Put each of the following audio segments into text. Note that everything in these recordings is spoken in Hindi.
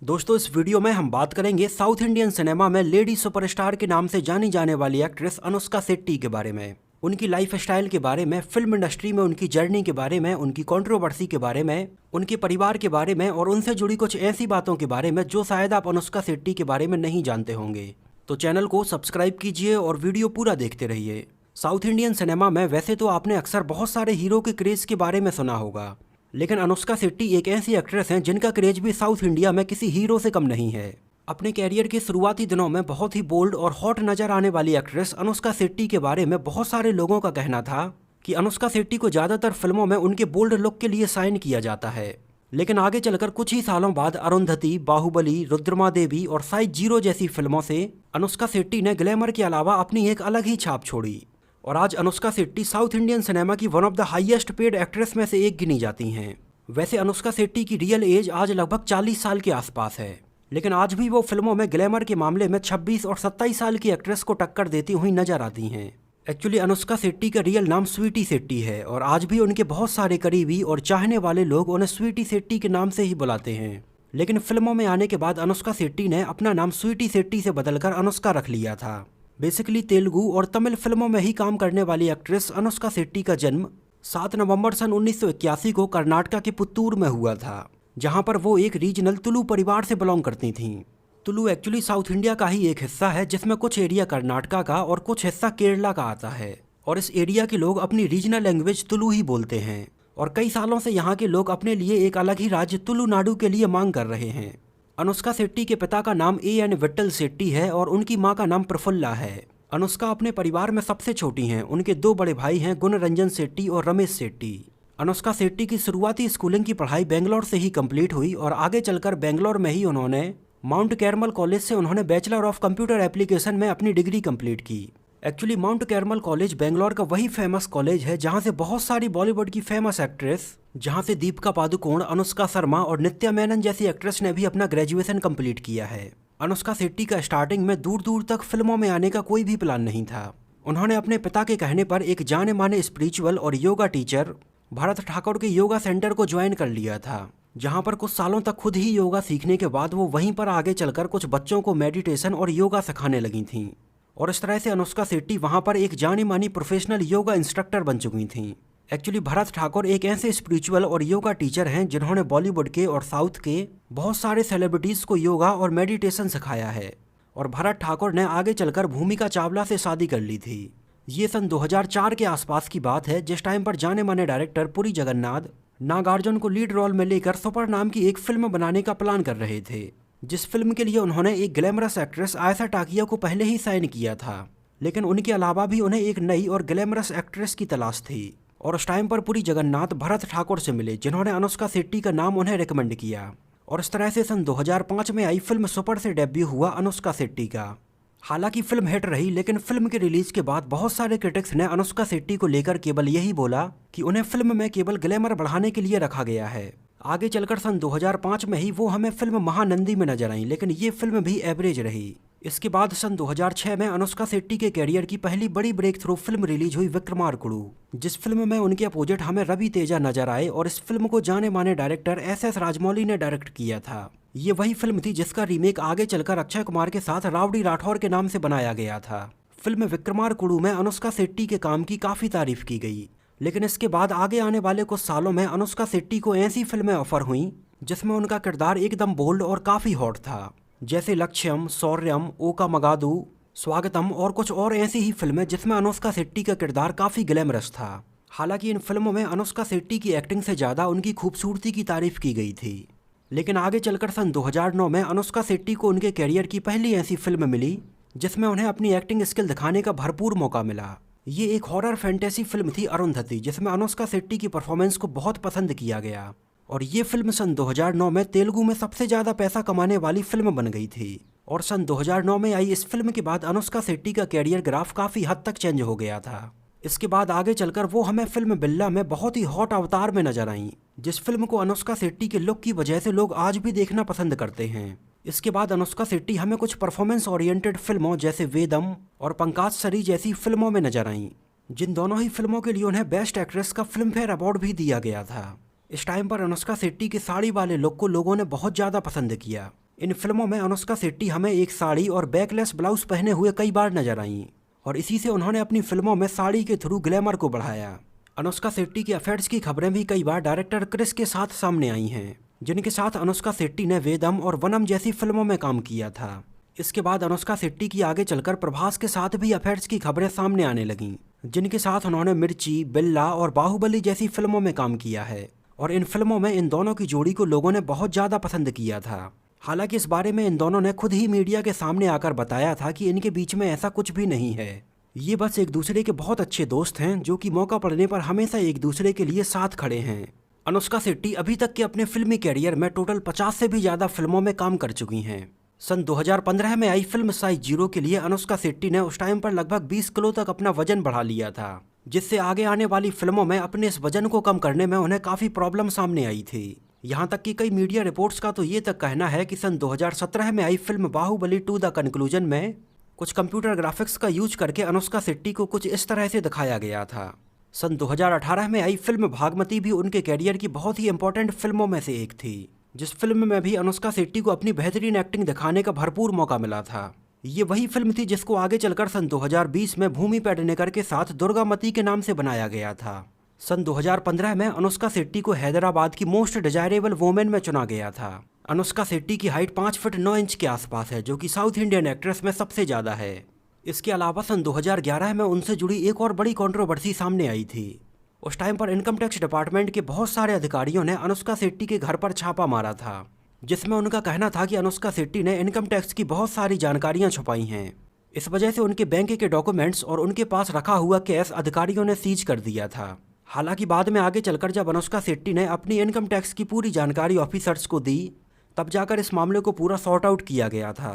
दोस्तों, इस वीडियो में हम बात करेंगे साउथ इंडियन सिनेमा में लेडी सुपरस्टार के नाम से जानी जाने वाली एक्ट्रेस अनुष्का शेट्टी के बारे में, उनकी लाइफ स्टाइल के बारे में, फिल्म इंडस्ट्री में उनकी जर्नी के बारे में, उनकी कंट्रोवर्सी के बारे में, उनके परिवार के बारे में और उनसे जुड़ी कुछ ऐसी बातों के बारे में जो शायद आप अनुष्का शेट्टी के बारे में नहीं जानते होंगे। तो चैनल को सब्सक्राइब कीजिए और वीडियो पूरा देखते रहिए। साउथ इंडियन सिनेमा में वैसे तो आपने अक्सर बहुत सारे हीरो के क्रेज के बारे में सुना होगा, लेकिन अनुष्का शेट्टी एक ऐसी एक्ट्रेस हैं जिनका क्रेज भी साउथ इंडिया में किसी हीरो से कम नहीं है। अपने कैरियर के शुरुआती दिनों में बहुत ही बोल्ड और हॉट नजर आने वाली एक्ट्रेस अनुष्का शेट्टी के बारे में बहुत सारे लोगों का कहना था कि अनुष्का शेट्टी को ज़्यादातर फिल्मों में उनके बोल्ड लुक के लिए साइन किया जाता है। लेकिन आगे चलकर कुछ ही सालों बाद अरुंधति, बाहुबली, रुद्रमा देवी और साइज 0 जैसी फिल्मों से अनुष्का शेट्टी ने ग्लैमर के अलावा अपनी एक अलग ही छाप छोड़ी और आज Anushka Shetty South Indian cinema की one of the highest paid actress में से एक गिनी जाती हैं। वैसे अनुष्का शेट्टी की रियल एज आज लगभग 40 साल के आसपास है, लेकिन आज भी वो फिल्मों में ग्लैमर के मामले में 26 और 27 साल की एक्ट्रेस को टक्कर देती हुई नजर आती हैं। एक्चुअली अनुष्का शेट्टी का रियल नाम स्वीटी शेट्टी है और आज भी उनके बहुत सारे करीबी और चाहने वाले लोग उन्हें स्वीटी शेट्टी के नाम से ही बुलाते हैं। लेकिन फिल्मों में आने के बाद अनुष्का शेट्टी ने अपना नाम स्वीटी शेट्टी से बदलकर अनुष्का रख लिया था। बेसिकली तेलुगु और तमिल फिल्मों में ही काम करने वाली एक्ट्रेस अनुष्का शेट्टी का जन्म 7 नवंबर सन 1981 को कर्नाटका के पुत्तूर में हुआ था, जहां पर वो एक रीजनल तुलु परिवार से बिलोंग करती थीं। तुलु एक्चुअली साउथ इंडिया का ही एक हिस्सा है जिसमें कुछ एरिया कर्नाटका का और कुछ हिस्सा केरला का आता है और इस एरिया के लोग अपनी रीजनल लैंग्वेज तुलु ही बोलते हैं और कई सालों से यहाँ के लोग अपने लिए एक अलग ही राज्य तुलुनाडु के लिए मांग कर रहे हैं। अनुष्का शेट्टी के पिता का नाम A.N. विट्ठल शेट्टी है और उनकी मां का नाम प्रफुल्ला है। अनुष्का अपने परिवार में सबसे छोटी हैं। उनके 2 बड़े भाई हैं, गुणरंजन शेट्टी और रमेश शेट्टी। अनुष्का शेट्टी की शुरुआती स्कूलिंग की पढ़ाई बेंगलोर से ही कंप्लीट हुई और आगे चलकर बेंगलोर में ही उन्होंने माउंट कैरमल कॉलेज से उन्होंने बैचलर ऑफ कंप्यूटर एप्लीकेशन में अपनी डिग्री कंप्लीट की। Actually mount caramel college Bangalore का वही फेमस कॉलेज है जहां से बहुत सारी बॉलीवुड की फेमस एक्ट्रेस, जहां से दीपिका पादुकोण, अनुष्का शर्मा और नित्या मेनन जैसी एक्ट्रेस ने भी अपना ग्रेजुएशन कंप्लीट किया है। अनुष्का शेट्टी का स्टार्टिंग में दूर दूर तक फिल्मों में आने का कोई भी प्लान नहीं था। उन्होंने अपने पिता के कहने पर एक जाने माने स्पिरिचुअल और योगा टीचर भरत ठाकुर के योगा सेंटर को ज्वाइन कर लिया था, जहां पर कुछ सालों तक खुद ही योगा सीखने के बाद वो वहीं पर आगे चलकर कुछ बच्चों को मेडिटेशन और योगा सिखाने लगी थीं और इस तरह से अनुष्का शेट्टी वहां पर एक जानी मानी प्रोफेशनल योगा इंस्ट्रक्टर बन चुकी थीं। एक्चुअली भरत ठाकुर एक ऐसे स्पिरिचुअल और योगा टीचर हैं जिन्होंने बॉलीवुड के और साउथ के बहुत सारे सेलिब्रिटीज़ को योगा और मेडिटेशन सिखाया है और भरत ठाकुर ने आगे चलकर भूमिका चावला से शादी कर ली थी। ये सन 2004 के आसपास की बात है, जिस टाइम पर जाने माने डायरेक्टर पुरी जगन्नाथ नागार्जुन को लीड रोल में लेकर सुपर नाम की एक फिल्म बनाने का प्लान कर रहे थे, जिस फिल्म के लिए उन्होंने एक ग्लैमरस एक्ट्रेस आयशा टाकिया को पहले ही साइन किया था। लेकिन उनके अलावा भी उन्हें एक नई और ग्लैमरस एक्ट्रेस की तलाश थी और उस टाइम पर पुरी जगन्नाथ भरत ठाकुर से मिले, जिन्होंने अनुष्का शेट्टी का नाम उन्हें रिकमेंड किया और इस तरह से सन 2005 में आई फिल्म सुपर से डेब्यू हुआ अनुष्का शेट्टी का। हालांकि फिल्म हिट रही, लेकिन फिल्म के रिलीज के बाद बहुत सारे क्रिटिक्स ने अनुष्का शेट्टी को लेकर केवल यही बोला कि उन्हें फिल्म में केवल ग्लैमर बढ़ाने के लिए रखा गया है। आगे चलकर सन 2005 में ही वो हमें फिल्म महानंदी में नजर आई, लेकिन ये फिल्म भी एवरेज रही। इसके बाद सन 2006 में अनुष्का शेट्टी के कैरियर की पहली बड़ी ब्रेक थ्रू फिल्म रिलीज हुई विक्रमार्कुडु, जिस फिल्म में उनके अपोजिट हमें रवि तेजा नजर आए और इस फिल्म को जाने माने डायरेक्टर SS राजमौली ने डायरेक्ट किया था। ये वही फिल्म थी जिसका रीमेक आगे चलकर अक्षय कुमार के साथ रावड़ी राठौर के नाम से बनाया गया था। फिल्म विक्रमार्कुडु में अनुष्का शेट्टी के काम की काफी तारीफ की गई, लेकिन इसके बाद आगे आने वाले कुछ सालों में अनुष्का शेट्टी को ऐसी फिल्में ऑफर हुई जिसमें उनका किरदार एकदम बोल्ड और काफी हॉट था, जैसे लक्ष्यम, शौर्यम, ओका मगादू, स्वागतम और कुछ और ऐसी ही फिल्में जिसमें अनुष्का शेट्टी का किरदार काफी ग्लैमरस था। हालांकि इन फिल्मों में अनुष्का शेट्टी की एक्टिंग से ज्यादा उनकी खूबसूरती की तारीफ की गई थी। लेकिन आगे चलकर सन 2009 में अनुष्का शेट्टी को उनके कैरियर की पहली ऐसी फिल्म मिली जिसमें उन्हें अपनी एक्टिंग स्किल दिखाने का भरपूर मौका मिला। ये एक हॉरर फैंटेसी फिल्म थी अरुंधति, जिसमें अनुष्का शेट्टी की परफॉर्मेंस को बहुत पसंद किया गया और ये फिल्म सन 2009 में तेलुगु में सबसे ज़्यादा पैसा कमाने वाली फिल्म बन गई थी और सन 2009 में आई इस फिल्म के बाद अनुष्का शेट्टी का कैरियर ग्राफ काफ़ी हद तक चेंज हो गया था। इसके बाद आगे चलकर वो हमें फिल्म बिल्ला में बहुत ही हॉट अवतार में नजर आईं, जिस फिल्म को अनुष्का शेट्टी के लुक की वजह से लोग आज भी देखना पसंद करते हैं। इसके बाद अनुष्का शेट्टी हमें कुछ परफॉर्मेंस ओरिएंटेड फिल्मों जैसे वेदम और पंकाज सरी जैसी फिल्मों में नजर आईं, जिन दोनों ही फिल्मों के लिए उन्हें बेस्ट एक्ट्रेस का फिल्म फेयर अवार्ड भी दिया गया था। इस टाइम पर अनुष्का शेट्टी के साड़ी वाले लुक को लोगों ने बहुत ज़्यादा पसंद किया। इन फिल्मों में अनुष्का शेट्टी हमें एक साड़ी और बैकलेस ब्लाउज पहने हुए कई बार नजर आईं और इसी से उन्होंने अपनी फिल्मों में साड़ी के थ्रू ग्लैमर को बढ़ाया। अनुष्का शेट्टी के अफेयर्स की खबरें भी कई बार डायरेक्टर क्रिस के साथ सामने आई हैं, जिनके साथ अनुष्का शेट्टी ने वेदम और वनम जैसी फिल्मों में काम किया था। इसके बाद अनुष्का शेट्टी की आगे चलकर प्रभास के साथ भी अफेयर्स की खबरें सामने आने लगीं, जिनके साथ उन्होंने मिर्ची, बिल्ला और बाहुबली जैसी फिल्मों में काम किया है और इन फिल्मों में इन दोनों की जोड़ी को लोगों ने बहुत ज़्यादा पसंद किया था। हालांकि इस बारे में इन दोनों ने खुद ही मीडिया के सामने आकर बताया था कि इनके बीच में ऐसा कुछ भी नहीं है। ये बस एक दूसरे के बहुत अच्छे दोस्त हैं जो कि मौका पड़ने पर हमेशा एक दूसरे के लिए साथ खड़े हैं। अनुष्का शेट्टी अभी तक के अपने फिल्मी कैरियर में टोटल 50 से भी ज़्यादा फिल्मों में काम कर चुकी हैं। सन 2015 में आई फिल्म साइज 0 के लिए अनुष्का शेट्टी ने उस टाइम पर लगभग 20 किलो तक अपना वजन बढ़ा लिया था, जिससे आगे आने वाली फिल्मों में अपने इस वजन को कम करने में उन्हें काफ़ी प्रॉब्लम सामने आई थी। यहाँ तक कि कई मीडिया रिपोर्ट्स का तो ये तक कहना है कि सन 2017 में आई फिल्म बाहुबली 2 द कंक्लूजन में कुछ कंप्यूटर ग्राफिक्स का यूज करके अनुष्का शेट्टी को कुछ इस तरह से दिखाया गया था। सन 2018 में आई फिल्म भागमती भी उनके कैरियर की बहुत ही इंपॉर्टेंट फिल्मों में से एक थी, जिस फिल्म में भी अनुष्का शेट्टी को अपनी बेहतरीन एक्टिंग दिखाने का भरपूर मौका मिला था। ये वही फिल्म थी जिसको आगे चलकर सन 2020 में भूमि पेडनेकर के साथ दुर्गामती के नाम से बनाया गया था। सन 2015 में अनुष्का शेट्टी को हैदराबाद की मोस्ट डिजायरेबल वुमेन में चुना गया था। अनुष्का शेट्टी की हाइट 5 फुट 9 इंच के आसपास है, जो कि साउथ इंडियन एक्ट्रेस में सबसे ज़्यादा है। इसके अलावा सन 2011 में उनसे जुड़ी एक और बड़ी कंट्रोवर्सी सामने आई थी। उस टाइम पर इनकम टैक्स डिपार्टमेंट के बहुत सारे अधिकारियों ने अनुष्का शेट्टी के घर पर छापा मारा था, जिसमें उनका कहना था कि अनुष्का शेट्टी ने इनकम टैक्स की बहुत सारी जानकारियां छुपाई हैं। इस वजह से उनके बैंक के डॉक्यूमेंट्स और उनके पास रखा हुआ कैश अधिकारियों ने सीज कर दिया था। हालांकि बाद में आगे चलकर जब अनुष्का शेट्टी ने अपनी इनकम टैक्स की पूरी जानकारी ऑफिसर्स को दी, तब जाकर इस मामले को पूरा सॉर्ट आउट किया गया था।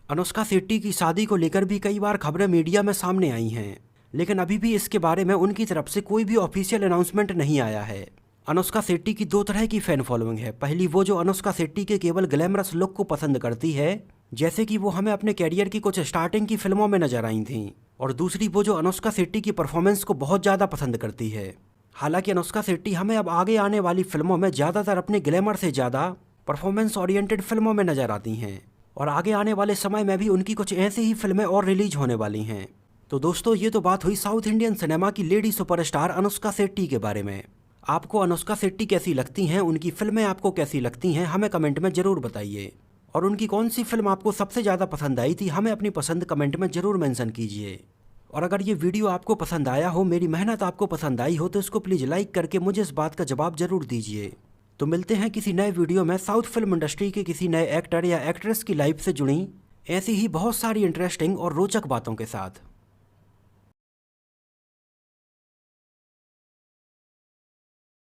अनुष्का शेट्टी की शादी को लेकर भी कई बार खबरें मीडिया में सामने आई हैं, लेकिन अभी भी इसके बारे में उनकी तरफ से कोई भी ऑफिशियल अनाउंसमेंट नहीं आया है। अनुष्का शेट्टी की दो तरह की फैन फॉलोइंग है। पहली वो जो अनुष्का शेट्टी के केवल ग्लैमरस लुक को पसंद करती है, जैसे कि वो हमें अपने कैरियर की कुछ स्टार्टिंग की फिल्मों में नजर आई थी, और दूसरी वो जो अनुष्का शेट्टी की परफॉर्मेंस को बहुत ज़्यादा पसंद करती है। हालांकि अनुष्का शेट्टी हमें अब आगे आने वाली फिल्मों में ज़्यादातर अपने ग्लैमर से ज़्यादा परफॉर्मेंस ओरिएंटेड फिल्मों में नजर आती हैं, और आगे आने वाले समय में भी उनकी कुछ ऐसी ही फिल्में और रिलीज होने वाली हैं। तो दोस्तों, ये तो बात हुई साउथ इंडियन सिनेमा की लेडी सुपरस्टार अनुष्का शेट्टी के बारे में। आपको अनुष्का शेट्टी कैसी लगती हैं, उनकी फिल्में आपको कैसी लगती हैं, हमें कमेंट में ज़रूर बताइए। और उनकी कौन सी फिल्म आपको सबसे ज़्यादा पसंद आई थी, हमें अपनी पसंद कमेंट में ज़रूर मेंशन कीजिए। और अगर ये वीडियो आपको पसंद आया हो, मेरी मेहनत आपको पसंद आई हो, तो इसको प्लीज़ लाइक करके मुझे इस बात का जवाब ज़रूर दीजिए। तो मिलते हैं किसी नए वीडियो में साउथ फिल्म इंडस्ट्री के किसी नए एक्टर या एक्ट्रेस की लाइफ से जुड़ी ऐसी ही बहुत सारी इंटरेस्टिंग और रोचक बातों के साथ।